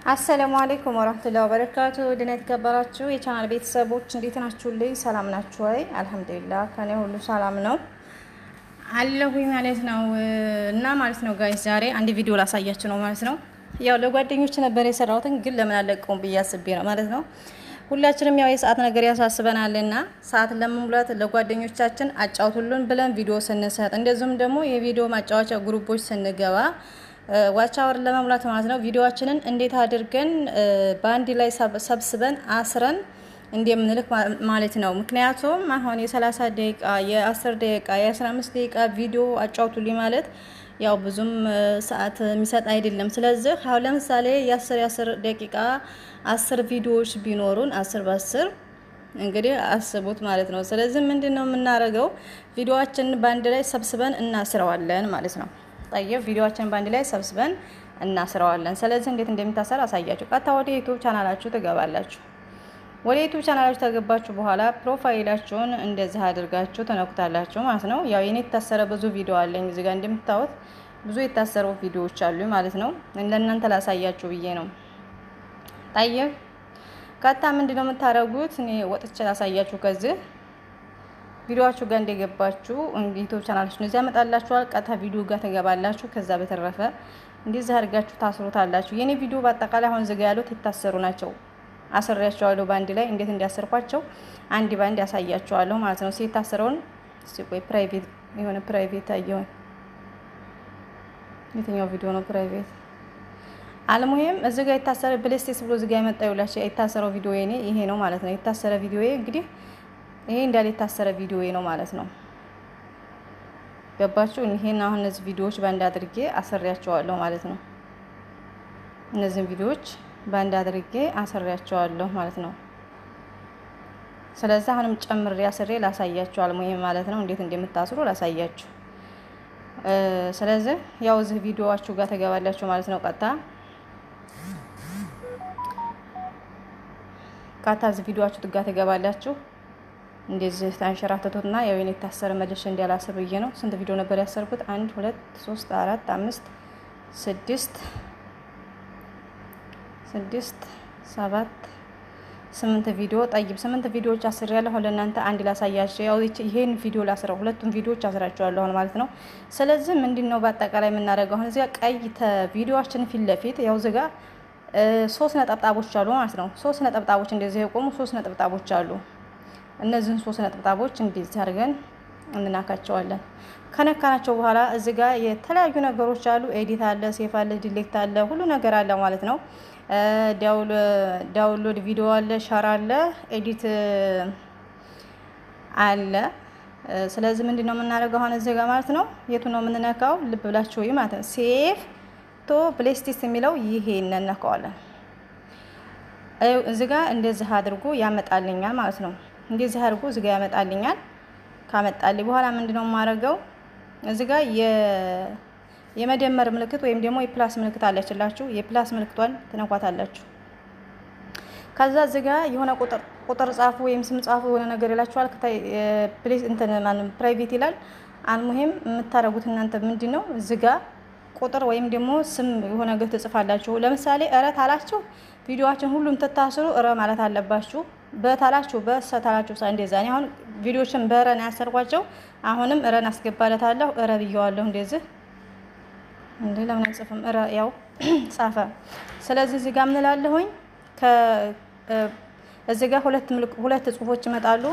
አሰላሙ አለይኩም ወራህመቱላሂ ወበረካቱ። ድና የተከበራችሁ የቻናል ቤተሰቦች እንዴት ናችሁልኝ? ሰላም ናችሁ ወይ? አልሐምዱሊላህ ከኔ ሁሉ ሰላም ነው አለሁኝ ማለት ነው። እና ማለት ነው ጋይስ ዛሬ አንድ ቪዲዮ ላሳያችሁ ነው ማለት ነው። ያው ለጓደኞች ነበር የሰራሁትን ግን ለምን አለቀውም ብዬ አስቤ ነው ማለት ነው። ሁላችንም ያው የሰዓት ነገር ያሳስበናልና ሰዓት ለመሙላት ለጓደኞቻችን አጫውቱልን ብለን ቪዲዮ ስንሰጥ እንደዚሁም ደግሞ የቪዲዮ ማጫወቻ ግሩፖች ስንገባ ዋች አወር ለመሙላት ማለት ነው። ቪዲዮአችንን እንዴት አድርገን በአንድ ላይ ሰብስበን አስረን እንደምንልክ ማለት ነው። ምክንያቱም አሁን የ30 ደቂቃ የ10 ደቂቃ የ15 ደቂቃ ቪዲዮ አጫውቱልኝ ማለት ያው ብዙም ሰዓት የሚሰጥ አይደለም። ስለዚህ አሁን ለምሳሌ የ10 ደቂቃ 10 ቪዲዮዎች ቢኖሩን 10 በ10 እንግዲህ አስቡት ማለት ነው። ስለዚህ ምንድነው የምናደርገው ቪዲዮአችንን በአንድ ላይ ሰብስበን እናስረዋለን ማለት ነው። ጠይብ ቪዲዮአችንን በአንድ ላይ ሰብስበን እናስረዋለን። ስለዚህ እንዴት እንደሚታሰር አሳያችሁ። ቀጥታ ወደ ዩቲዩብ ቻናላችሁ ትገባላችሁ። ወደ ዩቲዩብ ቻናላችሁ ተገባችሁ በኋላ ፕሮፋይላችሁን እንደዚህ አድርጋችሁ ተነኩታላችሁ ማለት ነው። ያው የኔ የታሰረ ብዙ ቪዲዮ አለኝ እዚህ ጋር እንደምታዩት ብዙ የታሰሩ ቪዲዮዎች አሉ ማለት ነው። ለእናንተ ላሳያችሁ ብዬ ነው። ጠይብ ቀጥታ ምንድነው የምታረጉት? እኔ ወጥቼ ላሳያችሁ ከዚህ ቪዲዮአችሁ ጋር እንደገባችሁ ዩቲዩብ ቻናላችሁን እዚያ ያመጣላችኋል። ቀጥታ ቪዲዮ ጋር ተገባላችሁ። ከዛ በተረፈ እንደዚህ አድርጋችሁ ታስሩታላችሁ። የኔ ቪዲዮ በአጠቃላይ አሁን ዝጋ ያሉት የታሰሩ ናቸው። አስሬያቸዋለሁ በአንድ ላይ እንዴት እንዲያሰርኳቸው አንድ ባንድ ያሳያቸዋለሁ ማለት ነው። የታሰረውን ቆይ ፕራይቬት የሆነ ፕራይቬት አየሁኝ። የትኛው ቪዲዮ ነው ፕራይቬት? አልሙሂም እዚህ ጋር የታሰረ ብሌስቴስ ብሎ እዚህ ጋር ያመጣዩላችሁ የታሰረው ቪዲዮ የኔ ይሄ ነው ማለት ነው። የታሰረ ቪዲዮ እንግዲህ ይሄ እንዳለ የታሰረ ቪዲዮ ነው ማለት ነው። ገባችሁ? ይሄን አሁን እነዚህ ቪዲዮዎች ባንድ አድርጌ አሰሪያቸዋለሁ ማለት ነው። እነዚህን ቪዲዮዎች ባንድ አድርጌ አሰሪያቸዋለሁ ማለት ነው። ስለዚህ አሁንም ጨምሬ አስሬ ላሳያችሁ አልሙሂም ማለት ነው። እንዴት እንደምታስሩ ላሳያችሁ። ስለዚህ ያው እዚህ ቪዲዮዋችሁ ጋር ተገባላችሁ ማለት ነው። ቀጥታ እዚህ ቪዲዮዋችሁ ጋር ተገባላችሁ። እንደዚህ ታንሸራተቱትና ያው የኔ የታሰረ መልሽ እንዲያላስር ብዬ ነው። ስንት ቪዲዮ ነበር ያሰርኩት? 1 2 3 4 5 6 7 8 ቪዲዮ ጠይብ 8 ቪዲዮዎች አስሬያለሁ። ለእናንተ አንድ ላሳያችሁ። ያው ይሄን ቪዲዮ ላስረው ሁለቱም ቪዲዮዎች አስራቸዋለሁ ማለት ነው። ስለዚህ ምንድነው በአጠቃላይ የምናደርገው አሁን እዚያ ቀይ ቪዲዮአችን ፊት ለፊት ያው እዚጋ 3 ነጠብጣቦች አሉ ማለት ነው። 3 ነጠብጣቦች እንደዚህ የቆሙ 3 ነጠብጣቦች አሉ። እነዚህን 3 ነጠብጣቦች እንደዚህ አድርገን እንናካቸዋለን። ከነካናቸው በኋላ እዚህ ጋር የተለያዩ ነገሮች አሉ። ኤዲት አለ፣ ሴፍ አለ፣ ዲሌክት አለ፣ ሁሉ ነገር አለ ማለት ነው። ዳውንሎድ ቪዲዮ አለ፣ ሻር አለ፣ ኤዲት አለ። ስለዚህ ምንድነው የምናደርገው አሁን እዚህ ጋር ማለት ነው። የቱ ነው የምንነካው? ልብ ብላችሁ ወይ ማለት ነው። ሴፍ ቶ ፕሌስቲስ የሚለው ይሄ እንነካዋለን። እዚህ ጋር እንደዚህ አድርጎ ያመጣልኛል ማለት ነው። እንደዚህ አድርጎ እዚህ ጋር ያመጣልኛል። ካመጣልኝ በኋላ ምንድነው የማደርገው? እዚህ ጋር የመደመር ምልክት ወይም ደግሞ የፕላስ ምልክት አለችላችሁ። የፕላስ ምልክቷን ትነኳታላችሁ። ከዛ እዚህ ጋር የሆነ ቁጥር ጻፉ ወይም ስም ጻፉ የሆነ ነገር ይላችኋል። ፕሌስ እንትን ማንም ፕራይቬት ይላል። አልሙሂም የምታረጉት እናንተ ምንድነው እዚህ ጋር ቁጥር ወይም ደግሞ ስም የሆነ ነገር ትጽፋላችሁ። ለምሳሌ እረት አላችሁ ቪዲዮአችን ሁሉም ተታስሩ እረ ማለት አለባችሁ። በታላችሁ በሰታላችሁ እንደዛ ነው። አሁን ቪዲዮችን በረን ያሰርኳቸው አሁንም እረን አስገባለታለሁ። እረ ብየዋለሁ እንደዚህ እንዴ ለምን አንጽፍም? እረ ያው ጻፈ። ስለዚህ እዚህ ጋር ምን እላለሁኝ? እዚህ ጋር ሁለት ጽሁፎች ይመጣሉ።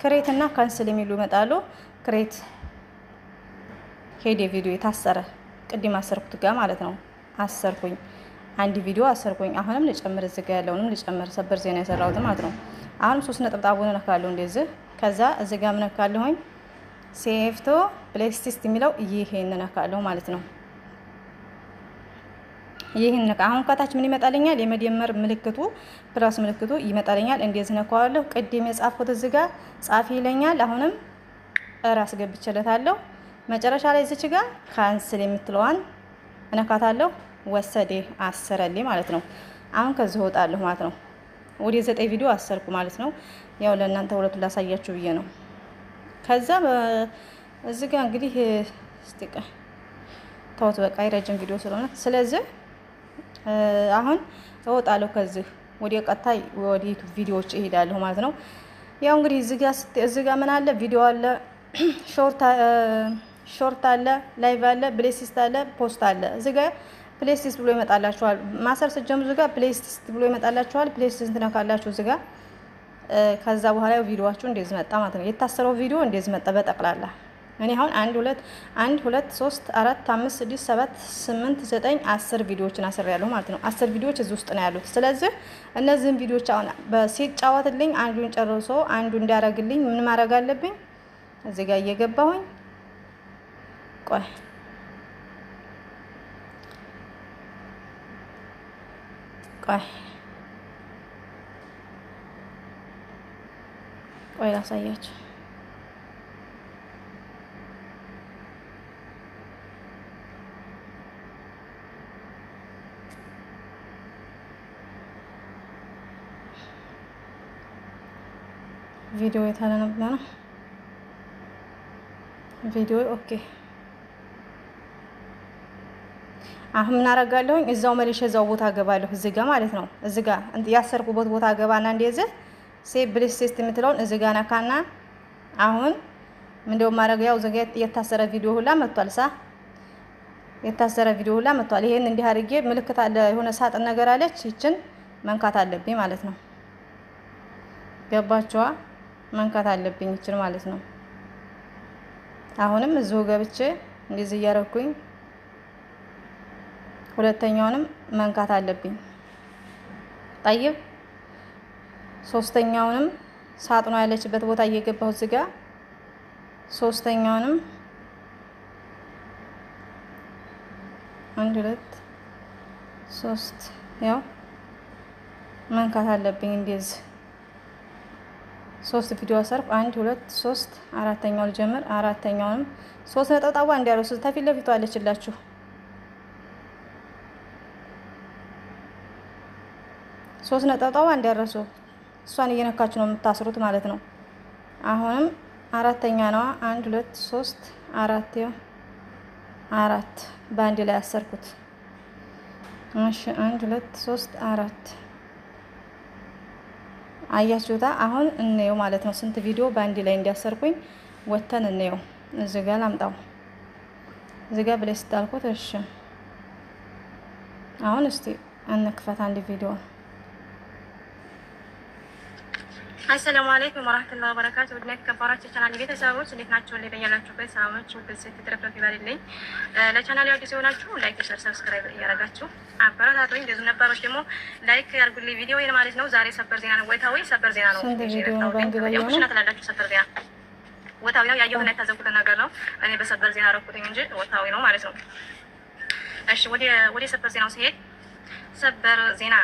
ክሬት እና ካንስል የሚሉ ይመጣሉ። ክሬት ሄደ ቪዲዮ የታሰረ ቅድም አሰርኩት ጋር ማለት ነው። አሰርኩኝ አንድ ቪዲዮ አሰርኩኝ። አሁንም ልጨምር እዚህ ጋር ያለውንም ልጨምር ሰበር ዜና የሰራሁት ማለት ነው። አሁንም 3 ነጠብጣቡን እነካለሁ እንደዚህ። ከዛ እዚህ ጋር ምነካለሁኝ ሴፍቶ ፕሌስቲስት የሚለው ይሄን እነካለሁ ማለት ነው። ይሄን ነካ። አሁን ከታች ምን ይመጣልኛል? የመደመር ምልክቱ ፕላስ ምልክቱ ይመጣልኛል። እንደዚህ ነካዋለሁ። ቅድም የጻፍኩት እዚህ ጋር ጻፊ ይለኛል። አሁንም እራስ ገብቼለታለሁ። መጨረሻ ላይ እዚች ጋር ካንስል የምትለዋን እነካታለሁ። ወሰዴ አሰረልኝ ማለት ነው። አሁን ከዚህ እወጣለሁ ማለት ነው። ወደ 9 ቪዲዮ አሰርኩ ማለት ነው። ያው ለእናንተ ሁለቱን ላሳያችሁ ብዬ ነው። ከዛ እዚህ ጋር እንግዲህ ተውት በቃ የረጅም ቪዲዮ ስለሆነ ስለዚህ አሁን እወጣለሁ ከዚህ ወደ ቀጣይ ወደ ዩቲዩብ ቪዲዮዎች እሄዳለሁ ማለት ነው። ያው እንግዲህ እዚህ ጋር ምን አለ? ቪዲዮ አለ፣ ሾርት አለ፣ ላይቭ አለ፣ ፕሌሊስት አለ፣ ፖስት አለ። እዚህ ጋር ፕሌሊስት ብሎ ይመጣላችኋል። ማሰር ስትጀምሩ እዚህ ጋር ፕሌሊስት ብሎ ይመጣላችኋል። ፕሌሊስት ትነካላችሁ እዚህ ጋር። ከዛ በኋላ ቪዲዮአችሁ እንደዚህ መጣ ማለት ነው። የታሰረው ቪዲዮ እንደዚህ መጣ በጠቅላላ። እኔ አሁን 1 2 3 4 5 6 7 8 9 10 ቪዲዮዎችን አስሬያለሁ ማለት ነው። 10 ቪዲዮዎች እዚህ ውስጥ ነው ያሉት። ስለዚህ እነዚህን ቪዲዮዎች አሁን ሲጫወትልኝ አንዱን ጨርሶ አንዱ እንዲያደርግልኝ ምን ማድረግ አለብኝ? እዚህ ጋር እየገባሁኝ ቆይ ላሳያችሁ። ቪዲዮ የታለ ነበር ነው ቪዲዮ። ኦኬ አሁን ምን አደርጋለሁኝ? እዛው መልሼ እዛው ቦታ ገባለሁ። እዚህ ጋር ማለት ነው። እዚህ ጋር ያሰርኩበት ቦታ ገባና እንደዚህ ሴቭ ፕሌሊስት የምትለውን እዚህ ጋር ነካና አሁን ምንድነው ማድረግ? ያው እዚህ ጋር የታሰረ ቪዲዮ ሁላ መጥቷል። የታሰረ ቪዲዮ ሁላ መጥቷል። ይሄን እንዲህ አድርጌ ምልክት አለ የሆነ ሳጥን ነገር አለች። ይችን መንካት አለብኝ ማለት ነው። ገባችኋ? መንካት አለብኝ ይችን ማለት ነው። አሁንም እዚሁ ገብቼ እንደዚህ እያደረኩኝ ሁለተኛውንም መንካት አለብኝ። ጠይብ ሶስተኛውንም ሳጥኗ ያለችበት ቦታ እየገባሁ እዚህ ጋር ሶስተኛውንም 1 2 3 ያው መንካት አለብኝ እንደዚህ 3 ቪዲዮ አሰርኩ። 1 2 3 አራተኛው ልጀምር። አራተኛውንም 3 ነጠብጣቧ እንዲያረሱ ተፊት ለፊቷ አለችላችሁ። 3 ነጠብጣቧ እንዲያረሱ እሷን እየነካችሁ ነው የምታስሩት ማለት ነው። አሁንም አራተኛ ነዋ። 1 2 3 4 ያው 4 በአንድ ላይ አሰርኩት። እሺ 1 2 3 4 አያችሁታ? አሁን እንየው ማለት ነው ስንት ቪዲዮ በአንድ ላይ እንዲያሰርኩኝ ወተን እንየው። እዚህ ጋር ላምጣው። እዚህ ጋር ፕሌሊስት አልኩት። እሺ አሁን እስቲ እንክፈት አንድ ቪዲዮ። አሰላሙ አለይኩም ወራህመቱላሂ ወበረካቱ። ወድና ተከበራችሁ ቻናል ቤተሰቦች እንዴት ናችሁ? ለበያላችሁበት ሰላማችሁ በዚህ ተትረፍረፍ ይበልልኝ። ለቻናሌ አዲስ የሆናችሁ ላይክ፣ ሼር፣ ሰብስክራይብ እያደረጋችሁ አበረታቱኝ። እንደዚህ ነባሮች ደግሞ ላይክ ያርጉልኝ ቪዲዮዬን ማለት ነው። ዛሬ ሰበር ዜና ነው። ወይታዊ ሰበር ዜና ነው። ትላላችሁ ሰበር ዜና ወታዊ ነው። ያየሁትና የታዘብኩት ነገር ነው። እኔ በሰበር ዜና አደረኩትኝ እንጂ ወታዊ ነው ማለት ነው። እሺ ወደ ሰበር ዜናው ሲሄድ ሰበር ዜና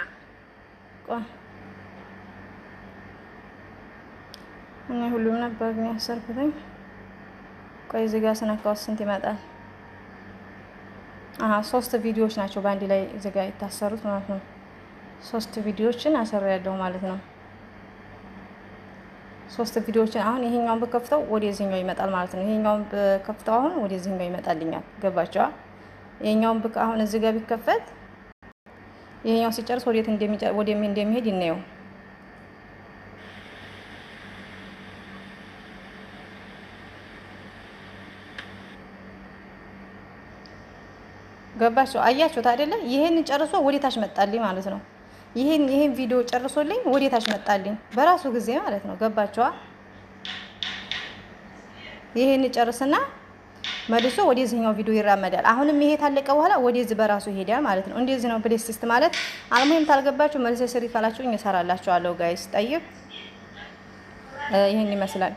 እኔ ሁሉም ነበር ግን ያሰርኩትኝ። ቆይ እዚህ ጋር ስነካው ስንት ይመጣል? 3 ቪዲዮዎች ናቸው በአንድ ላይ እዚህ ጋር የታሰሩት ማለት ነው። 3 ቪዲዮዎችን አሰራያለሁ ማለት ነው። 3 ቪዲዮዎችን አሁን ይሄኛውን በከፍተው ወደዚህኛው ይመጣል ማለት ነው። ይሄኛውን በከፍተው አሁን ወደዚህኛው ይመጣልኛል። ገባችኋ? ይሄኛውን አሁን እዚህ ጋር ቢከፈት ይሄኛው ሲጨርስ ወዴት እንደሚሄድ ይነየው። ገባችሁ? አያችሁት አይደለ? ይሄን ጨርሶ ወዴታች መጣልኝ ማለት ነው። ይሄን ቪዲዮ ጨርሶልኝ ወዴታች መጣልኝ በራሱ ጊዜ ማለት ነው። ገባችኋ? ይሄን ጨርስና መልሶ ወደዚህኛው ቪዲዮ ይራመዳል። አሁንም ይሄ ታለቀ በኋላ ወደዚህ በራሱ ይሄዳል ማለት ነው። እንደዚህ ነው ፕሌሊስት ማለት። አልሙሂም ታልገባችሁ መልሰ ስሪ ካላችሁኝ እሰራላችኋለሁ ጋይስ። ጠይቅ ይሄን ይመስላል።